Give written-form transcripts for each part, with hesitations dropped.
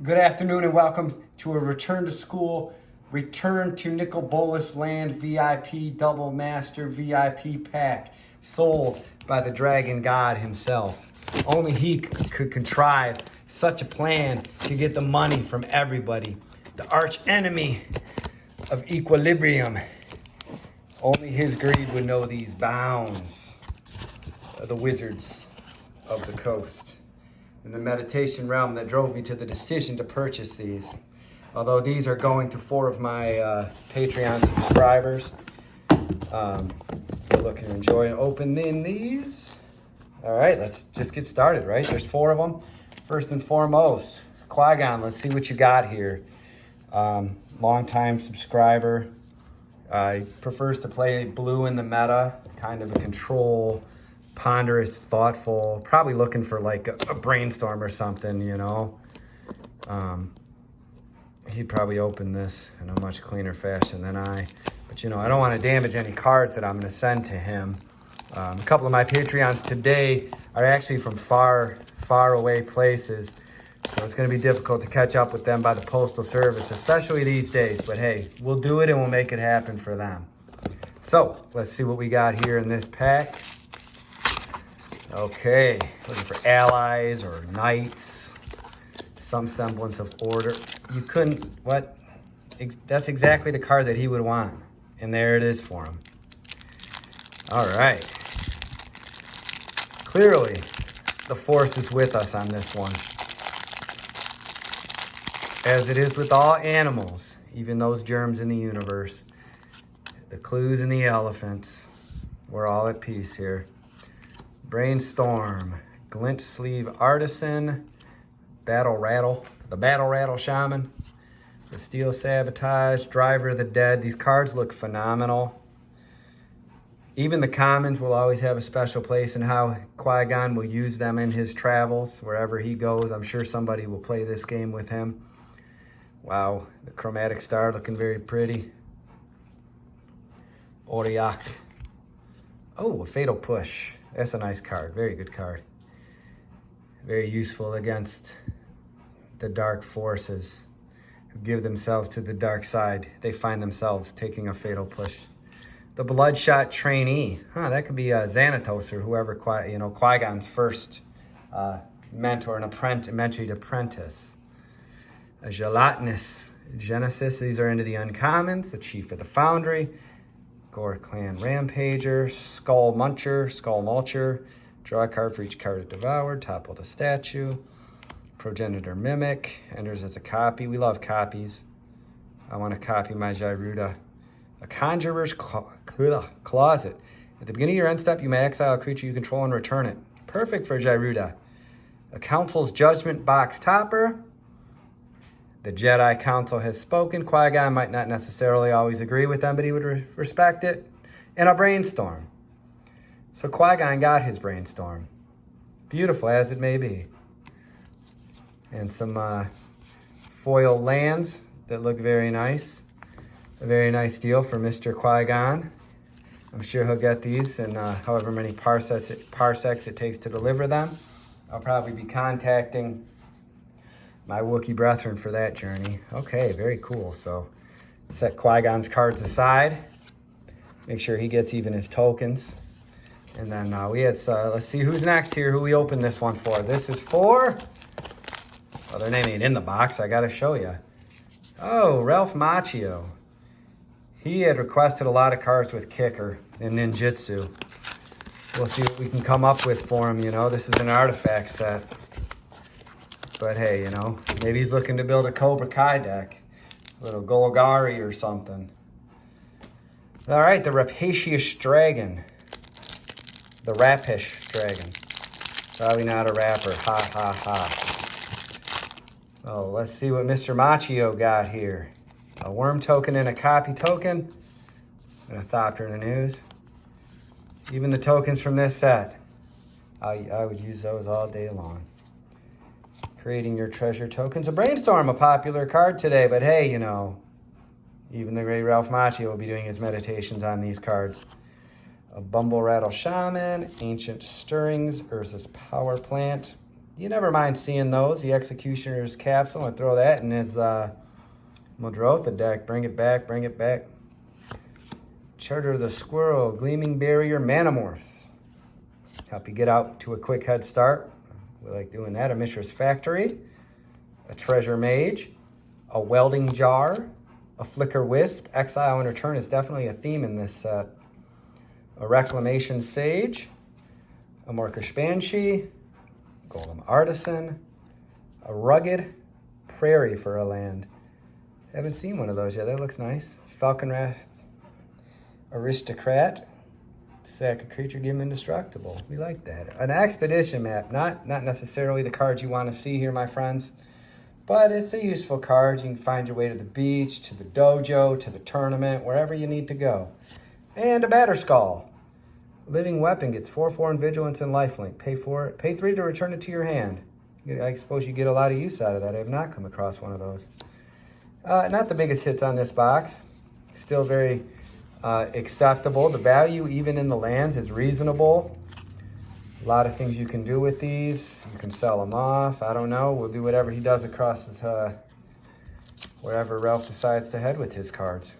Good afternoon and welcome to a return to school, return to L Bullis land VIP double master VIP pack sold by the Dragon God himself. Only he could contrive such a plan to get the money from everybody. The arch enemy of equilibrium. Only his greed would know these bounds. The wizards of the coast. In the meditation realm that drove me to the decision to purchase these. Although these are going to 4 of my Patreon subscribers. We're looking to enjoy and open in these. All right, let's just get started, right? There's 4 of them. First and foremost, Quigon, let's see what you got here. Long-time subscriber. He prefers to play blue in the meta, kind of a control, ponderous, thoughtful, probably looking for like a brainstorm or something, you know. He'd probably open this in a much cleaner fashion than I. But, you know, I don't want to damage any cards that I'm going to send to him. A couple of my Patreons today are actually from far away places. So it's going to be difficult to catch up with them by the postal service, especially these days. But, hey, we'll do it and we'll make it happen for them. So, let's see what we got here in this pack. Okay, looking for allies or knights, some semblance of order. You couldn't, what? That's exactly the card that he would want. And there it is for him. All right. Clearly, the force is with us on this one. As it is with all animals, even those germs in the universe. The clues and the elephants. We're all at peace here. Brainstorm, Glint Sleeve Artisan, Battle Rattle, the Battle Rattle Shaman, the Steel Sabotage, Driver of the Dead. These cards look phenomenal. Even the commons will always have a special place in how Quigon will use them in his travels. Wherever he goes, I'm sure somebody will play this game with him. Wow, the Chromatic Star looking very pretty. Aurillac. Oh, a Fatal Push. That's a nice card. Very good card. Very useful against the dark forces who give themselves to the dark side. They find themselves taking a fatal push. The Bloodshot Trainee. That could be Xanatos or whoever, Qui-Gon's first mentor and mentored apprentice. A Gelatinous Genesis. These are into the uncommons. The Chief of the Foundry. Gore Clan Rampager, Skull Mulcher, draw a card for each card it devoured, topple the statue, Progenitor Mimic, enters as a copy. We love copies. I want to copy my Gyruda. A Conjurer's Closet. At the beginning of your end step, you may exile a creature you control and return it. Perfect for Gyruda. A Council's Judgment Box Topper. The Jedi Council has spoken. Qui-Gon might not necessarily always agree with them, but he would respect it. And a Brainstorm. So Qui-Gon got his Brainstorm. Beautiful as it may be. And some foil lands that look very nice. A very nice deal for Mr. Qui-Gon. I'm sure he'll get these in however many parsecs it takes to deliver them. I'll probably be contacting my Wookiee brethren for that journey. Okay, very cool. So set Qui-Gon's cards aside. Make sure he gets even his tokens. And then we had, let's see who's next here, who we opened this one for. This is for, well, their name ain't in the box. I got to show you. Oh, Ralph Macchio. He had requested a lot of cards with Kicker and Ninjutsu. We'll see what we can come up with for him, you know. This is an artifact set. But hey, you know, maybe he's looking to build a Cobra Kai deck. A little Golgari or something. All right, the Rapacious Dragon. The Rapish Dragon. Probably not a rapper. Ha, ha, ha. Oh, let's see what Mr. Macchio got here. A worm token and a copy token. And a Thopter in the news. Even the tokens from this set. I would use those all day long. Creating your treasure tokens. A Brainstorm, a popular card today, but hey, you know, even the great Ralph Macchio will be doing his meditations on these cards. A Bumble Rattle Shaman, Ancient Stirrings, Urza's Power Plant, You never mind seeing those. The Executioner's Capsule. I'll throw that in his Modrotha deck. Bring it back, bring it back. Charter of the Squirrel, Gleaming Barrier, Manamorphs. Help you get out to a quick head start. We like doing that. A Mishra's Factory, a Treasure Mage, a Welding Jar, a Flicker Wisp. Exile and Return is definitely a theme in this set. A Reclamation Sage, a Morkish Banshee, Golem Artisan, a Rugged Prairie for a land. Haven't seen one of those yet. That looks nice. Falconwrath Aristocrat. Sack a creature, give him indestructible. We like that. An expedition map. Not necessarily the cards you want to see here, my friends. But it's a useful card. You can find your way to the beach, to the dojo, to the tournament, wherever you need to go. And a Batterskull. Living weapon gets 4/4 in vigilance and lifelink. Pay 4, pay 3 to return it to your hand. I suppose you get a lot of use out of that. I have not come across one of those. Not the biggest hits on this box. Still very acceptable. The value, even in the lands, is reasonable. A lot of things you can do with these. You can sell them off. I don't know. We'll do whatever he does across his, wherever Ralph decides to head with his cards.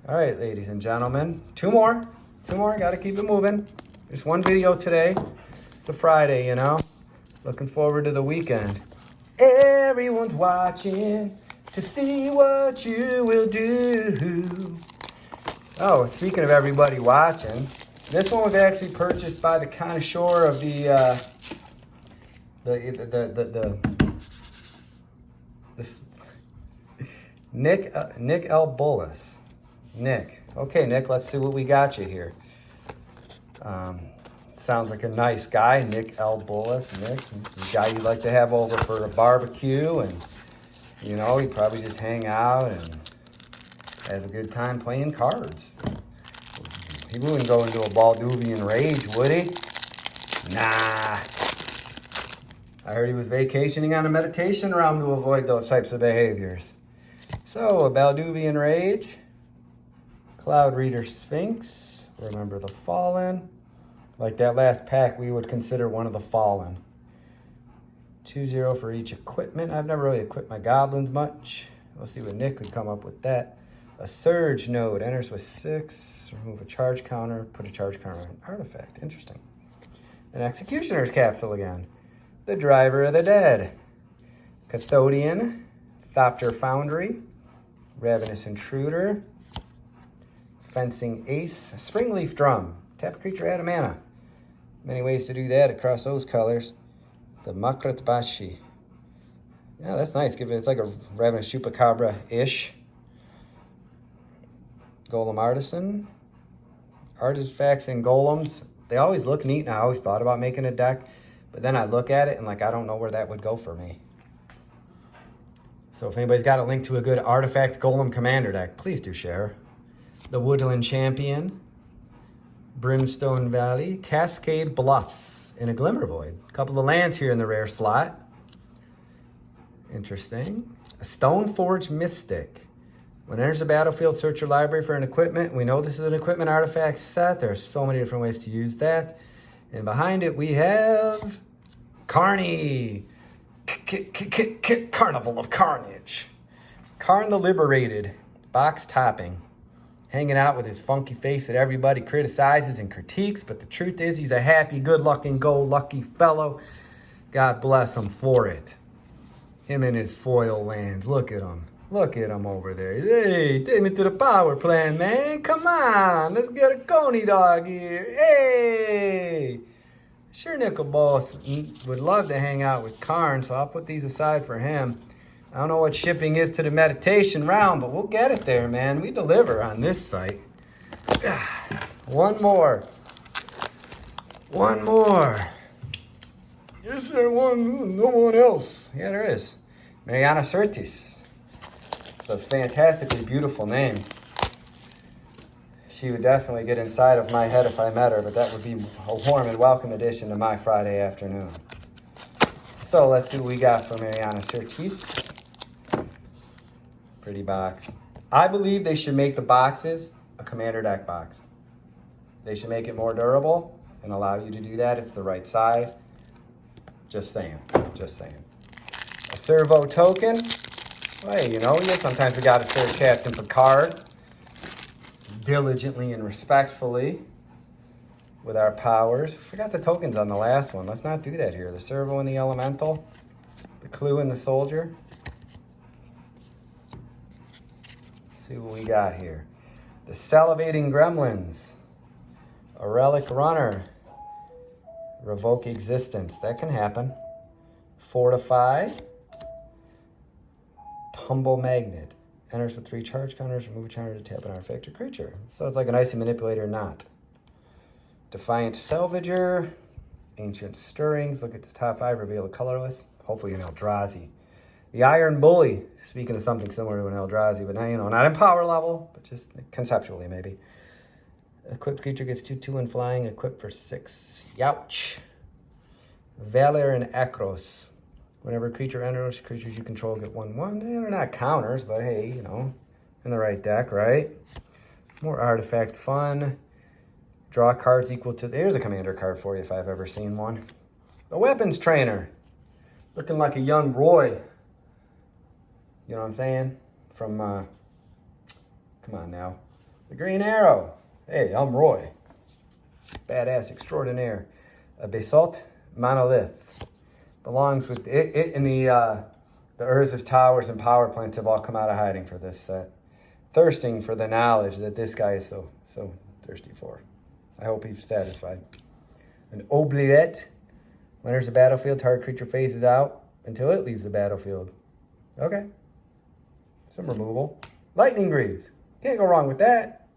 All right, ladies and gentlemen. Two more. Got to keep it moving. Just one video today. It's a Friday, you know. Looking forward to the weekend. Everyone's watching to see what you will do. Oh, speaking of everybody watching, this one was actually purchased by the connoisseur of Nick L Bullis. Nick. Okay, Nick, let's see what we got you here. Sounds like a nice guy, Nick L Bullis. Nick, the guy you'd like to have over for a barbecue, and you know, he'd probably just hang out and have a good time playing cards. He wouldn't go into a Balduvian rage, would he? Nah. I heard he was vacationing on a meditation realm to avoid those types of behaviors. So, a Balduvian rage. Cloud Reader Sphinx. Remember the Fallen. Like that last pack, we would consider one of the Fallen. 2-0 for each equipment. I've never really equipped my goblins much. We'll see what Nick would come up with that. A Surge Node enters with 6. Remove a charge counter. Put a charge counter on an artifact. Interesting. An Executioner's Capsule again. The Driver of the Dead. Custodian. Thopter Foundry. Ravenous Intruder. Fencing Ace. Springleaf Drum. Tap a creature, add a mana. Many ways to do that across those colors. The Makrat Bashi. Yeah, that's nice. It's like a Ravenous Chupacabra-ish. Golem Artisan. Artifacts and Golems. They always look neat, and I always thought about making a deck. But then I look at it, and like, I don't know where that would go for me. So if anybody's got a link to a good Artifact Golem Commander deck, please do share. The Woodland Champion. Brimstone Valley. Cascade Bluffs. And a Glimmer Void. A couple of lands here in the rare slot. Interesting. A Stoneforge Mystic. When it enters the battlefield, search your library for an equipment. We know this is an equipment artifact set. There are so many different ways to use that. And behind it we have Carney. Carnival of Carnage. Karn the Liberated. Box topping. Hanging out with his funky face that everybody criticizes and critiques. But the truth is, he's a happy, good-looking, fellow. God bless him for it. Him and his foil lands. Look at him. Look at him over there. Hey, take me to the power plant, man. Come on. Let's get a Coney dog here. Hey. Sure, Nickel Boss would love to hang out with Karn, so I'll put these aside for him. I don't know what shipping is to the meditation realm, but we'll get it there, man. We deliver on this site. One more. Is there one? No one else. Yeah, there is. Mariana Surtis. It's a fantastically beautiful name. She would definitely get inside of my head if I met her, but that would be a warm and welcome addition to my Friday afternoon. So let's see what we got for Mariana Surtis. Pretty box. I believe they should make the boxes a commander deck box. They should make it more durable and allow you to do that. It's the right size. Just saying. Just saying. A servo token. Well, hey, you know, sometimes we got to serve Captain Picard diligently and respectfully with our powers. Forgot the tokens on the last one. Let's not do that here. The servo and the elemental. The clue and the soldier. Let's see what we got here. The salivating gremlins. A relic runner. Revoke existence. That can happen. Fortify. Tumble magnet. Enters with 3 charge counters. Remove a counter to tap an artifact or creature. So it's like an icy manipulator, not. Defiant salvager. Ancient stirrings. Look at the top 5. Reveal a colorless. Hopefully an Eldrazi. The Iron Bully. Speaking of something similar to an Eldrazi, but now, you know, not in power level, but just conceptually maybe. Equipped creature gets 2/2 and flying. Equipped for 6. Youch. Valor and Akros. Whenever a creature enters, creatures you control get 1/1. They're not counters, but hey, you know, in the right deck, right? More artifact fun. Draw cards equal to... There's a commander card for you if I've ever seen one. The Weapons Trainer. Looking like a young Roy. You know what I'm saying? From, come on now. The Green Arrow. Hey, I'm Roy. Badass extraordinaire. A Basalt Monolith. Belongs with it and the Urza's Towers and Power Plants have all come out of hiding for this set. Thirsting for the knowledge that this guy is so thirsty for. I hope he's satisfied. An Oubliette. When enters the battlefield, target creature phases out until it leaves the battlefield. Okay. Some removal. Lightning Greaves. Can't go wrong with that.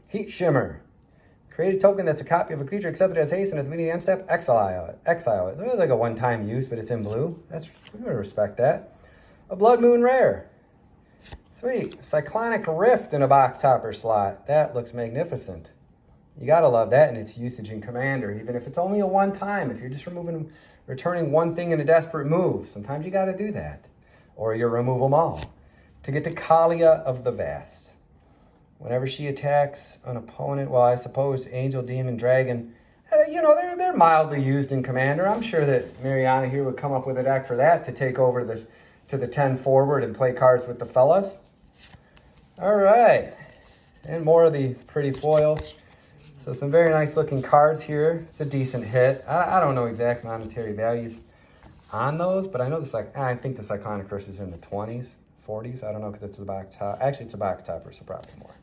Heat Shimmer. Create a token that's a copy of a creature accepted as haste, and at the beginning of the end step, exile it. Exile it. It's like a one-time use, but it's in blue. We're going to respect that. A Blood Moon Rare. Sweet. Cyclonic Rift in a box topper slot. That looks magnificent. You got to love that in its usage in Commander, even if it's only a one-time. If you're just returning one thing in a desperate move, sometimes you got to do that. Or you remove them all. To get to Kalia of the Vast. Whenever she attacks an opponent, well, I suppose Angel, Demon, Dragon, you know, they're mildly used in Commander. I'm sure that Mariana here would come up with a deck for that to take over to the 10 forward and play cards with the fellas. All right. And more of the pretty foils. So some very nice looking cards here. It's a decent hit. I don't know exact monetary values on those, but I know I think the Cyclonic Rift is in the 20s, 40s. I don't know because it's a box top. Actually, it's a box topper, so probably more.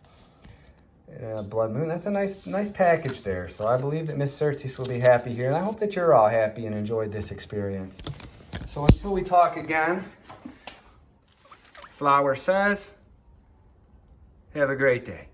Blood Moon, that's a nice package there. So I believe that Miss Certis will be happy here, and I hope that you're all happy and enjoyed this experience. So until we talk again, Flower says, have a great day.